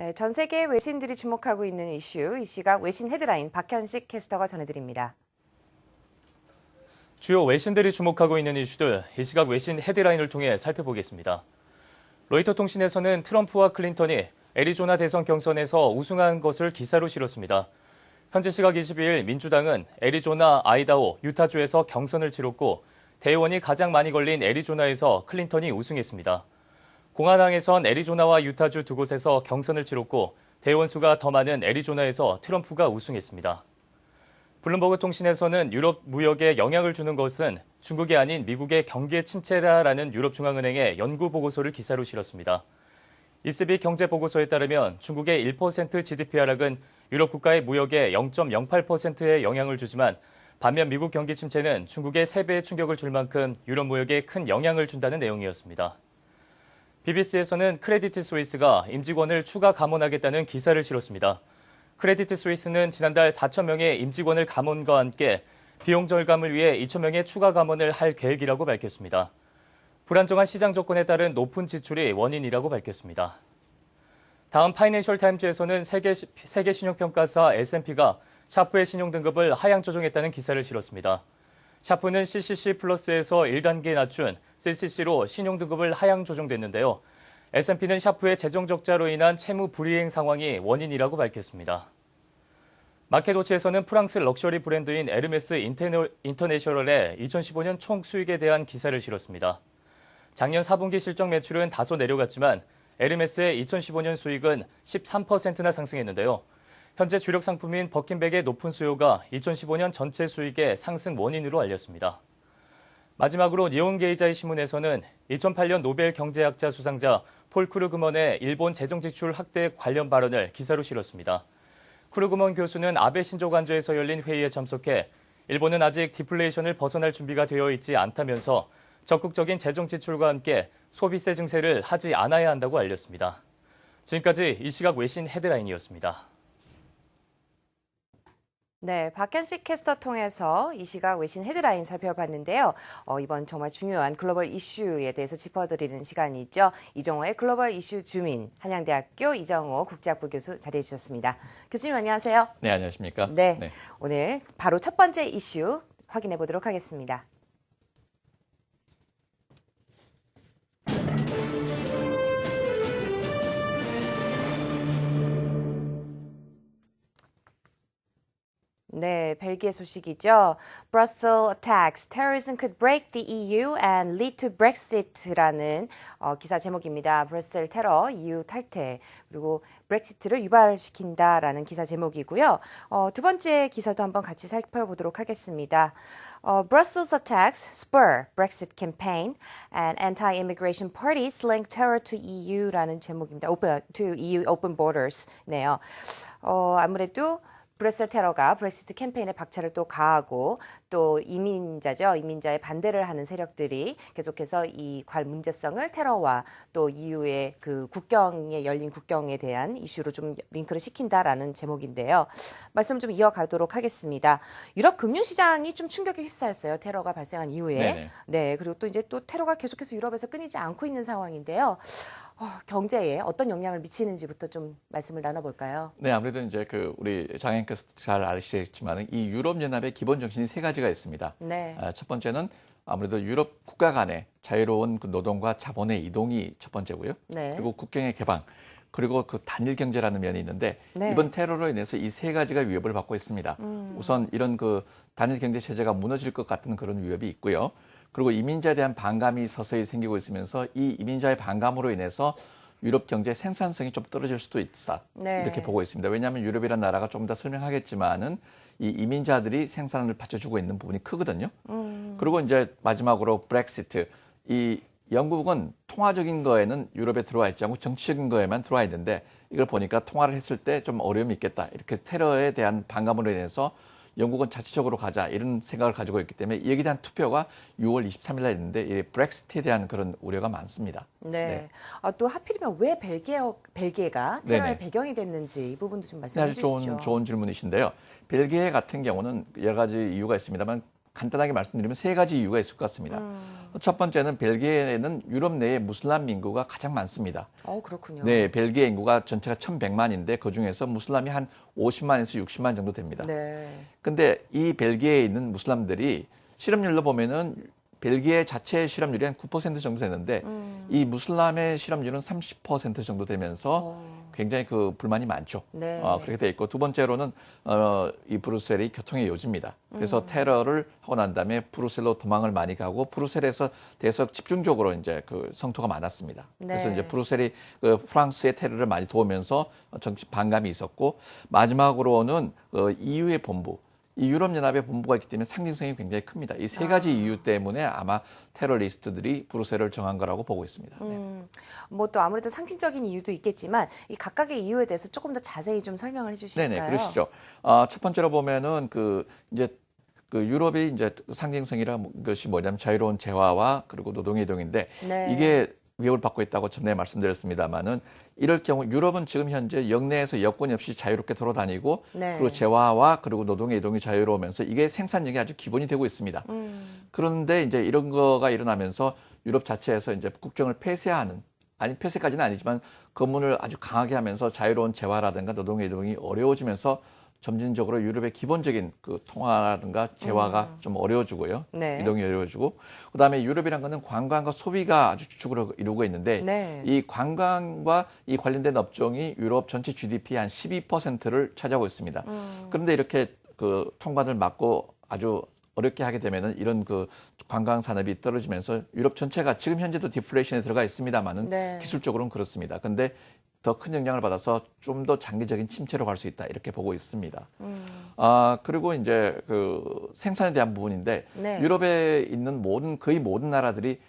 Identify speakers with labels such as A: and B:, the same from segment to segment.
A: 네, 전 세계 외신들이 주목하고 있는 이슈, 이 시각 외신 헤드라인 박현식 캐스터가 전해드립니다.
B: 주요 외신들이 주목하고 있는 이슈들, 이 시각 외신 헤드라인을 통해 살펴보겠습니다. 로이터 통신에서는 트럼프와 클린턴이 애리조나 대선 경선에서 우승한 것을 기사로 실었습니다. 현지 시각 22일 민주당은 애리조나, 아이다호, 유타주에서 경선을 치렀고 대의원이 가장 많이 걸린 애리조나에서 클린턴이 우승했습니다. 공화당에선 애리조나와 유타주 두 곳에서 경선을 치렀고 대의원 수가 더 많은 애리조나에서 트럼프가 우승했습니다. 블룸버그 통신에서는 유럽 무역에 영향을 주는 것은 중국이 아닌 미국의 경기 침체다라는 유럽중앙은행의 연구 보고서를 기사로 실었습니다. ECB 경제보고서에 따르면 중국의 1% GDP 하락은 유럽 국가의 무역에 0.08%의 영향을 주지만 반면 미국 경기 침체는 중국의 3배의 충격을 줄 만큼 유럽 무역에 큰 영향을 준다는 내용이었습니다. BBC에서는 크레디트 스위스가 임직원을 추가 감원하겠다는 기사를 실었습니다. 크레디트 스위스는 지난달 4천 명의 임직원을 감원과 함께 비용 절감을 위해 2천 명의 추가 감원을 할 계획이라고 밝혔습니다. 불안정한 시장 조건에 따른 높은 지출이 원인이라고 밝혔습니다. 다음 파이낸셜 타임즈에서는 세계 신용평가사 S&P가 샤프의 신용등급을 하향 조정했다는 기사를 실었습니다. 샤프는 CCC 플러스에서 1단계 낮춘 CCC로 신용등급을 하향 조정됐는데요. S&P는 샤프의 재정적자로 인한 채무 불이행 상황이 원인이라고 밝혔습니다. 마켓워치에서는 프랑스 럭셔리 브랜드인 에르메스 인터내셔널의 2015년 총 수익에 대한 기사를 실었습니다. 작년 4분기 실적 매출은 다소 내려갔지만 에르메스의 2015년 수익은 13%나 상승했는데요. 현재 주력 상품인 버킨백의 높은 수요가 2015년 전체 수익의 상승 원인으로 알렸습니다. 마지막으로 니혼게이자이 신문에서는 2008년 노벨 경제학자 수상자 폴 크루그먼의 일본 재정지출 확대 관련 발언을 기사로 실었습니다. 크루그먼 교수는 아베 신조 관저에서 열린 회의에 참석해 일본은 아직 디플레이션을 벗어날 준비가 되어 있지 않다면서 적극적인 재정 지출과 함께 소비세 증세를 하지 않아야 한다고 알렸습니다. 지금까지 이 시각 외신 헤드라인이었습니다.
A: 네, 박현식 캐스터 통해서 이 시각 외신 헤드라인 살펴봤는데요. 이번 정말 중요한 글로벌 이슈에 대해서 짚어드리는 시간이죠. 이정호의 글로벌 이슈 주민, 한양대학교 이정호 국제학부 교수 자리해 주셨습니다. 교수님 안녕하세요.
C: 네, 안녕하십니까?
A: 네, 오늘 바로 첫 번째 이슈 확인해 보도록 하겠습니다. 네, 벨기에 소식이죠. Brussels attacks, terrorism could break the EU and lead to Brexit라는 기사 제목입니다. 브뤼셀 테러, EU 탈퇴, 그리고 브렉시트를 유발시킨다라는 기사 제목이고요. 두 번째 기사도 한번 같이 살펴보도록 하겠습니다. Brussels attacks spur Brexit campaign and anti-immigration parties link terror to EU라는 제목입니다. to EU open borders네요. 아무래도 브뤼셀 테러가 브렉시트 캠페인에 박차를 또 가하고 또 이민자의 반대를 하는 세력들이 계속해서 이 문제성을 테러와 또 EU의 그 열린 국경에 대한 이슈로 좀 링크를 시킨다라는 제목인데요. 말씀 좀 이어가도록 하겠습니다. 유럽 금융시장이 좀 충격에 휩싸였어요. 테러가 발생한 이후에.
C: 네네.
A: 네, 그리고 또 이제 또 테러가 계속해서 유럽에서 끊이지 않고 있는 상황인데요. 경제에 어떤 영향을 미치는지부터 좀 말씀을 나눠볼까요?
C: 네, 아무래도 이제 우리 장애인께서 잘 아시겠지만 이 유럽연합의 기본 정신이 세 가지가 있습니다.
A: 네.
C: 첫 번째는 아무래도 유럽 국가 간의 자유로운 그 노동과 자본의 이동이 첫 번째고요.
A: 네.
C: 그리고 국경의 개방, 그리고 그 단일 경제라는 면이 있는데
A: 네.
C: 이번 테러로 인해서 이 세 가지가 위협을 받고 있습니다. 우선 이런 그 단일 경제 체제가 무너질 것 같은 그런 위협이 있고요. 그리고 이민자에 대한 반감이 서서히 생기고 있으면서 이 이민자의 반감으로 인해서 유럽 경제 생산성이 좀 떨어질 수도 있다.
A: 네.
C: 이렇게 보고 있습니다. 왜냐하면 유럽이라는 나라가 좀 더 설명하겠지만은 이 이민자들이 생산을 받쳐주고 있는 부분이 크거든요. 그리고 이제 마지막으로 브렉시트. 이 영국은 통화적인 거에는 유럽에 들어와 있지 않고 정치적인 거에만 들어와 있는데 이걸 보니까 통화를 했을 때 좀 어려움이 있겠다. 이렇게 테러에 대한 반감으로 인해서 영국은 자치적으로 가자 이런 생각을 가지고 있기 때문에 여기에 대한 투표가 6월 23일 날 있는데 이 브렉시트에 대한 그런 우려가 많습니다.
A: 네. 또 하필이면 왜 벨기에가 테러의
C: 네네.
A: 배경이 됐는지 이 부분도 좀 말씀해
C: 아주
A: 주시죠.
C: 좋은 질문이신데요. 벨기에 같은 경우는 여러 가지 이유가 있습니다만 간단하게 말씀드리면 세 가지 이유가 있을 것 같습니다. 첫 번째는 벨기에는 유럽 내에 무슬람 인구가 가장 많습니다.
A: 그렇군요.
C: 네, 벨기에 인구가 전체가 1,100만인데 그중에서 무슬람이 한 50만에서 60만 정도 됩니다.
A: 네.
C: 근데 이 벨기에에 있는 무슬람들이 실업률로 보면은 벨기에 자체의 실업률이 한 9% 정도 되는데 이 무슬람의 실업률은 30% 정도 되면서 굉장히 그 불만이 많죠.
A: 네.
C: 그렇게 돼 있고 두 번째로는 이 브뤼셀이 교통의 요지입니다. 그래서 테러를 하고 난 다음에 브뤼셀로 도망을 많이 가고 브뤼셀에서 대해서 집중적으로 이제 그 성토가 많았습니다. 그래서
A: 네.
C: 이제 브뤼셀이 그 프랑스의 테러를 많이 도우면서 정치 반감이 있었고 마지막으로는 EU의 본부. 이 유럽연합의 본부가 있기 때문에 상징성이 굉장히 큽니다. 이 세 가지 이유 때문에 아마 테러리스트들이 브뤼셀을 정한 거라고 보고 있습니다. 네.
A: 뭐 또 아무래도 상징적인 이유도 있겠지만 이 각각의 이유에 대해서 조금 더 자세히 좀 설명을 해주실까요?
C: 네네, 그러시죠. 첫 번째로 보면은 이제 그 유럽의 이제 상징성이란 것이 뭐냐면 자유로운 재화와 그리고 노동의 이동인데
A: 네.
C: 이게 위협을 받고 있다고 전에 말씀드렸습니다만은 이럴 경우 유럽은 지금 현재 역내에서 여건이 없이 자유롭게 돌아다니고
A: 네.
C: 그리고 재화와 그리고 노동의 이동이 자유로우면서 이게 생산력이 아주 기본이 되고 있습니다. 그런데 이제 이런 거가 일어나면서 유럽 자체에서 이제 국경을 폐쇄하는 아니 폐쇄까지는 아니지만 검문을 아주 강하게 하면서 자유로운 재화라든가 노동의 이동이 어려워지면서 점진적으로 유럽의 기본적인 그 통화라든가 재화가 좀 어려워지고요.
A: 네.
C: 이동이 어려워지고 그다음에 유럽이란 거는 관광과 소비가 아주 주축으로 이루고 있는데
A: 네.
C: 이 관광과 이 관련된 업종이 유럽 전체 GDP의 한 12%를 차지하고 있습니다. 그런데 이렇게 그 통관을 막고 아주 어렵게 하게 되면은 이런 그 관광 산업이 떨어지면서 유럽 전체가 지금 현재도 디플레이션에 들어가 있습니다만은
A: 네.
C: 기술적으로는 그렇습니다. 근데 더 큰 영향을 받아서 좀 더 장기적인 침체로 갈 수 있다 이렇게 보고 있습니다. 그리고 이제 그 생산에 대한 부분인데
A: 네.
C: 유럽에 있는 거의 모든 나라들이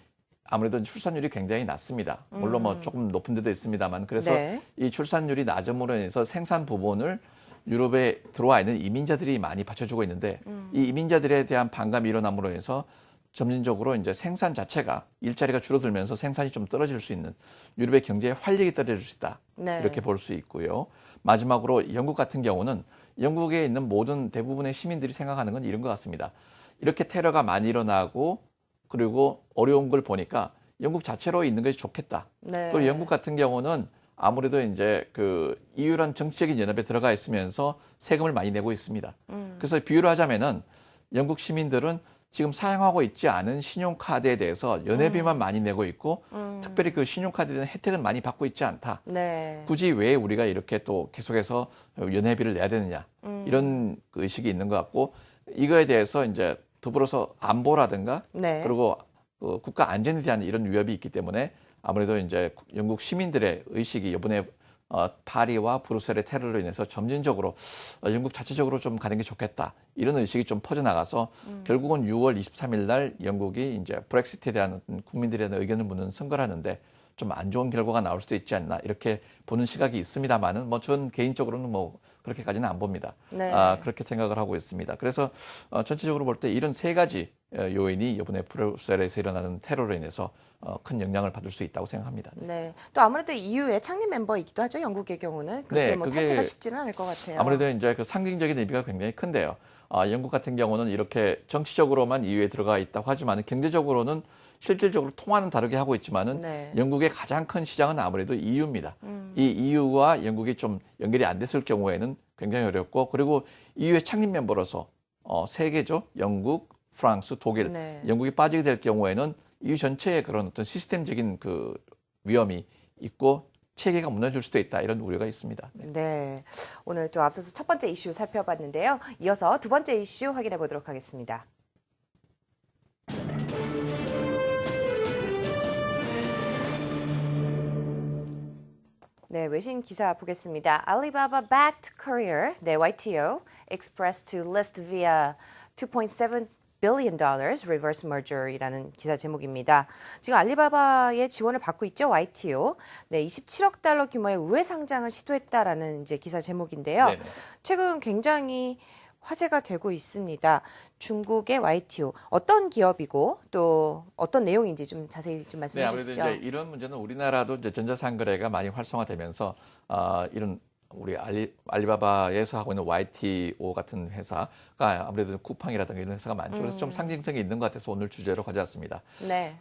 C: 아무래도 출산율이 굉장히 낮습니다. 물론 뭐 조금 높은 데도 있습니다만 그래서
A: 네.
C: 이 출산율이 낮음으로 인해서 생산 부분을 유럽에 들어와 있는 이민자들이 많이 받쳐주고 있는데 이 이민자들에 대한 반감이 일어남으로 해서 점진적으로 이제 생산 자체가 일자리가 줄어들면서 생산이 좀 떨어질 수 있는 유럽의 경제의 활력이 떨어질 수 있다.
A: 네.
C: 이렇게 볼 수 있고요. 마지막으로 영국 같은 경우는 영국에 있는 모든 대부분의 시민들이 생각하는 건 이런 것 같습니다. 이렇게 테러가 많이 일어나고 그리고 어려운 걸 보니까 영국 자체로 있는 것이 좋겠다.
A: 네.
C: 그리고 영국 같은 경우는 아무래도 이제 그 EU란 정치적인 연합에 들어가 있으면서 세금을 많이 내고 있습니다. 그래서 비유를 하자면은 영국 시민들은 지금 사용하고 있지 않은 신용카드에 대해서 연회비만 많이 내고 있고 특별히 그 신용카드에 대한 혜택은 많이 받고 있지 않다.
A: 네.
C: 굳이 왜 우리가 이렇게 또 계속해서 연회비를 내야 되느냐 이런 그 의식이 있는 것 같고 이거에 대해서 이제 더불어서 안보라든가
A: 네.
C: 그리고 국가 안전에 대한 이런 위협이 있기 때문에 아무래도 이제 영국 시민들의 의식이 이번에 파리와 브뤼셀의 테러로 인해서 점진적으로 영국 자체적으로 좀 가는 게 좋겠다. 이런 의식이 좀 퍼져나가서 결국은 6월 23일 날 영국이 이제 브렉시트에 대한 국민들에 대한 의견을 묻는 선거를 하는데 좀 안 좋은 결과가 나올 수도 있지 않나 이렇게 보는 시각이 있습니다만은 뭐 전 개인적으로는 뭐 그렇게까지는 안 봅니다.
A: 네.
C: 그렇게 생각을 하고 있습니다. 그래서 전체적으로 볼 때 이런 세 가지 요인이 이번에 브뤼셀에서 일어나는 테러로 인해서 큰 영향을 받을 수 있다고 생각합니다.
A: 네. 또 아무래도 EU의 창립 멤버이기도 하죠. 영국의 경우는 그때
C: 네,
A: 뭐
C: 그게
A: 탈퇴가 쉽지는 않을 것 같아요.
C: 아무래도 이제 그 상징적인 의미가 굉장히 큰데요. 영국 같은 경우는 이렇게 정치적으로만 EU에 들어가 있다고 하지만 경제적으로는 실질적으로 통화는 다르게 하고 있지만은
A: 네.
C: 영국의 가장 큰 시장은 아무래도 EU입니다. 이 EU와 영국이 좀 연결이 안 됐을 경우에는 굉장히 어렵고 그리고 EU의 창립 멤버로서 세 개죠. 영국, 프랑스, 독일,
A: 네.
C: 영국이 빠지게 될 경우에는 EU 전체의 그런 어떤 시스템적인 그 위험이 있고 체계가 무너질 수도 있다 이런 우려가 있습니다.
A: 네. 오늘 또 앞서서 첫 번째 이슈 살펴봤는데요. 이어서 두 번째 이슈 확인해 보도록 하겠습니다. 네, 외신 기사 보겠습니다. Alibaba backed courier, 네, YTO, expressed to list via 2.7 billion dollars reverse merger이라는 기사 제목입니다. 지금 알리바바의 지원을 받고 있죠, YTO. 네, 27억 달러 규모의 우회 상장을 시도했다라는 이제 기사 제목인데요.
C: 네네.
A: 최근 굉장히 화제가 되고 있습니다. 중국의 YTO 어떤 기업이고 또 어떤 내용인지 좀 자세히 좀 말씀해
C: 아무래도
A: 주시죠.
C: 이제 이런 문제는 우리나라도 이제 전자상거래가 많이 활성화되면서 이런 우리 알리바바에서 하고 있는 YTO 같은 회사가 아무래도 쿠팡이라든가 이런 회사가 많죠. 그래서 좀 상징성이 있는 것 같아서 오늘 주제로 가져왔습니다.
A: 네.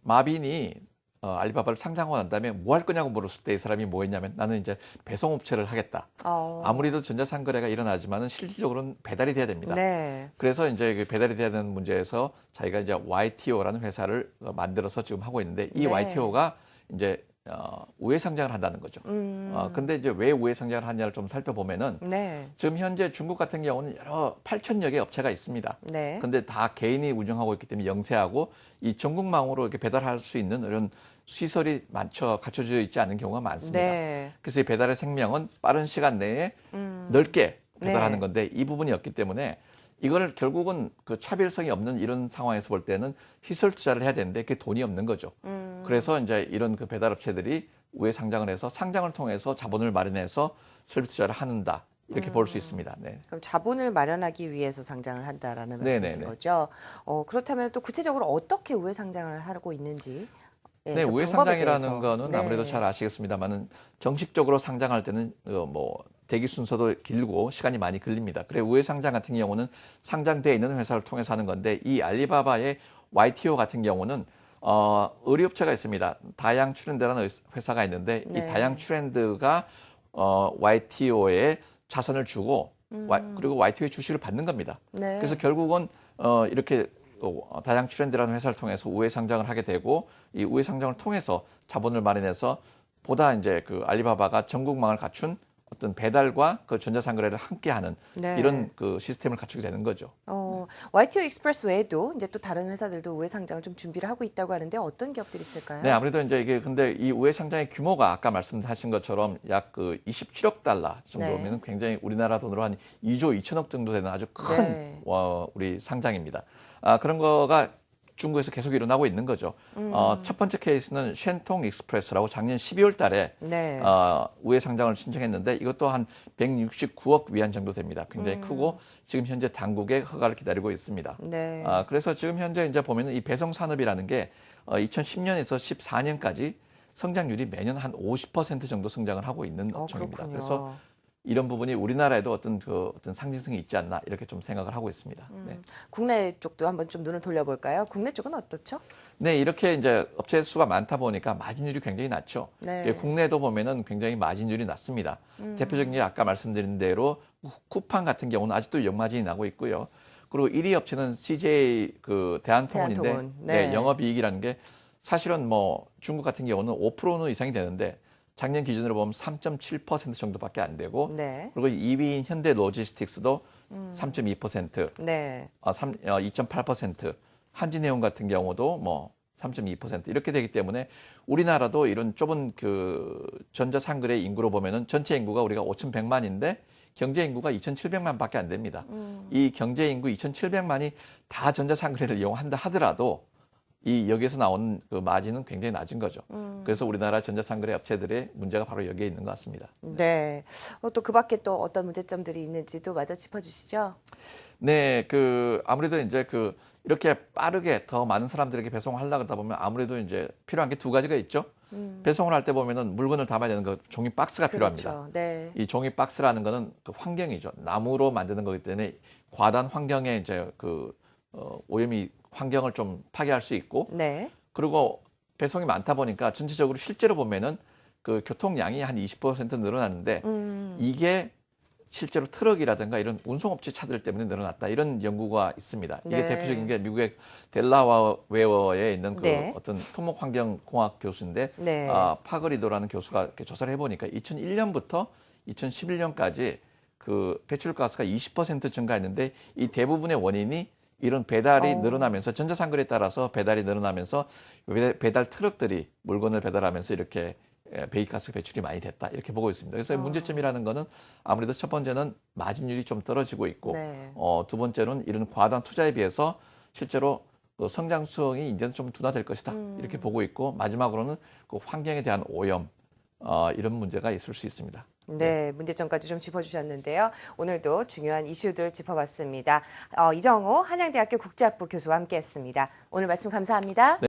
C: 마빈이 알리바바를 상장하고 난 다음에 뭐 할 거냐고 물었을 때 이 사람이 뭐 했냐면 나는 이제 배송업체를 하겠다. 아무래도 전자상거래가 일어나지만은 실질적으로는 배달이 돼야 됩니다.
A: 네.
C: 그래서 이제 그 배달이 돼야 되는 문제에서 자기가 이제 YTO라는 회사를 만들어서 지금 하고 있는데 이
A: 네.
C: YTO가 이제 우회 상장을 한다는 거죠. 근데 이제 왜 우회 상장을 하냐를 좀 살펴보면은
A: 네.
C: 지금 현재 중국 같은 경우는 여러 8,000여 개 업체가 있습니다.
A: 네.
C: 근데 다 개인이 운영하고 있기 때문에 영세하고 이 전국망으로 이렇게 배달할 수 있는 이런 시설이 갖춰져 있지 않은 경우가 많습니다.
A: 네.
C: 그래서 이 배달의 생명은 빠른 시간 내에 넓게 배달하는
A: 네.
C: 건데 이 부분이 없기 때문에 이걸 결국은 그 차별성이 없는 이런 상황에서 볼 때는 시설 투자를 해야 되는데 그게 돈이 없는 거죠. 그래서 이제 이런 그 배달업체들이 우회 상장을 해서 상장을 통해서 자본을 마련해서 설비 투자를 한다. 이렇게 볼 수 있습니다. 네.
A: 그럼 자본을 마련하기 위해서 상장을 한다라는 말씀이신
C: 네네네.
A: 거죠. 그렇다면 또 구체적으로 어떻게 우회 상장을 하고 있는지.
C: 네,
A: 그
C: 우회
A: 방법에
C: 상장이라는
A: 대해서.
C: 거는
A: 네.
C: 아무래도 잘 아시겠습니다만은 정식적으로 상장할 때는 뭐 대기 순서도 길고 시간이 많이 걸립니다. 그래 우회 상장 같은 경우는 상장돼 있는 회사를 통해서 하는 건데 이 알리바바의 YTO 같은 경우는 의류업체가 있습니다. 다양 트렌드라는 회사가 있는데
A: 네.
C: 이 다양 트렌드가 YTO에 자산을 주고 그리고 YTO의 주식을 받는 겁니다.
A: 네.
C: 그래서 결국은 이렇게 다양 트렌드라는 회사를 통해서 우회 상장을 하게 되고 이 우회 상장을 통해서 자본을 마련해서 보다 이제 그 알리바바가 전국망을 갖춘 어떤 배달과 그 전자상거래를 함께하는
A: 네.
C: 이런 그 시스템을 갖추게 되는 거죠.
A: YTO 익스프레스 외에도 이제 또 다른 회사들도 우회 상장을 좀 준비를 하고 있다고 하는데 어떤 기업들이 있을까요?
C: 네, 아무래도 이제 이게 근데 이 우회 상장의 규모가 아까 말씀하신 것처럼 약 그 27억 달러 정도면
A: 네.
C: 굉장히 우리나라 돈으로 한 2조 2천억 정도 되는 아주 큰
A: 네.
C: 우리 상장입니다. 그런 거가 중국에서 계속 일어나고 있는 거죠. 첫 번째 케이스는 쉔통 익스프레스라고 작년 12월 달에
A: 네.
C: 우회 상장을 신청했는데 이것도 한 169억 위안 정도 됩니다. 굉장히 크고 지금 현재 당국의 허가를 기다리고 있습니다.
A: 네.
C: 그래서 지금 현재 이제 보면은 이 배송 산업이라는 게 2010년에서 14년까지 성장률이 매년 한 50% 정도 성장을 하고 있는 업종입니다.
A: 그렇군요.
C: 그래서 이런 부분이 우리나라에도 어떤 상징성이 있지 않나 이렇게 좀 생각을 하고 있습니다. 네.
A: 국내 쪽도 한번 좀 눈을 돌려볼까요? 국내 쪽은 어떻죠?
C: 네, 이렇게 이제 업체 수가 많다 보니까 마진율이 굉장히 낮죠.
A: 네.
C: 국내에도 보면은 굉장히 마진율이 낮습니다. 대표적인 게 아까 말씀드린 대로 쿠팡 같은 경우는 아직도 역마진이 나고 있고요. 그리고 1위 업체는 CJ 그 대한통운인데
A: 대한통운. 네.
C: 영업이익이라는 게 사실은 뭐 중국 같은 경우는 5%는 이상이 되는데 작년 기준으로 보면 3.7% 정도밖에 안 되고
A: 네.
C: 그리고 2위인 현대 로지스틱스도 3.2%,
A: 네.
C: 2.8%, 한진해운 같은 경우도 뭐 3.2% 이렇게 되기 때문에 우리나라도 이런 좁은 그 전자상거래 인구로 보면은 전체 인구가 우리가 5,100만인데 경제 인구가 2,700만밖에 안 됩니다. 이 경제 인구 2,700만이 다 전자상거래를 이용한다 하더라도 이 여기에서 나오는 그 마진은 굉장히 낮은 거죠. 그래서 우리나라 전자상거래 업체들의 문제가 바로 여기에 있는 것 같습니다.
A: 네. 또 그 밖에 또 어떤 문제점들이 있는지도 마저 짚어주시죠.
C: 네, 그 아무래도 이제 그 이렇게 빠르게 더 많은 사람들에게 배송을 하려고 하다 보면 아무래도 이제 필요한 게 두 가지가 있죠. 배송을 할 때 보면은 물건을 담아야 되는 그 종이 박스가 필요합니다.
A: 그렇죠. 네.
C: 이 종이 박스라는 거는 그 환경이죠. 나무로 만드는 거기 때문에 과다한 환경에 이제 그 오염이 환경을 좀 파괴할 수 있고
A: 네.
C: 그리고 배송이 많다 보니까 전체적으로 실제로 보면은 그 교통량이 한 20% 늘어났는데 이게 실제로 트럭이라든가 이런 운송업체 차들 때문에 늘어났다 이런 연구가 있습니다. 이게
A: 네.
C: 대표적인 게 미국의 델라웨어에 있는 그
A: 네.
C: 어떤 토목환경공학 교수인데
A: 네.
C: 파거리도라는 교수가 이렇게 조사를 해보니까 2001년부터 2011년까지 그 배출가스가 20% 증가했는데 이 대부분의 원인이 이런 배달이 늘어나면서 전자상거래에 따라서 배달이 늘어나면서 배달 트럭들이 물건을 배달하면서 이렇게 배기가스 배출이 많이 됐다 이렇게 보고 있습니다. 그래서 문제점이라는 거는 아무래도 첫 번째는 마진율이 좀 떨어지고 있고
A: 네.
C: 두 번째는 이런 과다한 투자에 비해서 실제로 그 성장성이 이제는 좀 둔화될 것이다 이렇게 보고 있고 마지막으로는 그 환경에 대한 오염 이런 문제가 있을 수 있습니다.
A: 네, 문제점까지 좀 짚어주셨는데요. 오늘도 중요한 이슈들 짚어봤습니다. 이정호 한양대학교 국제학부 교수와 함께했습니다. 오늘 말씀 감사합니다.
C: 네.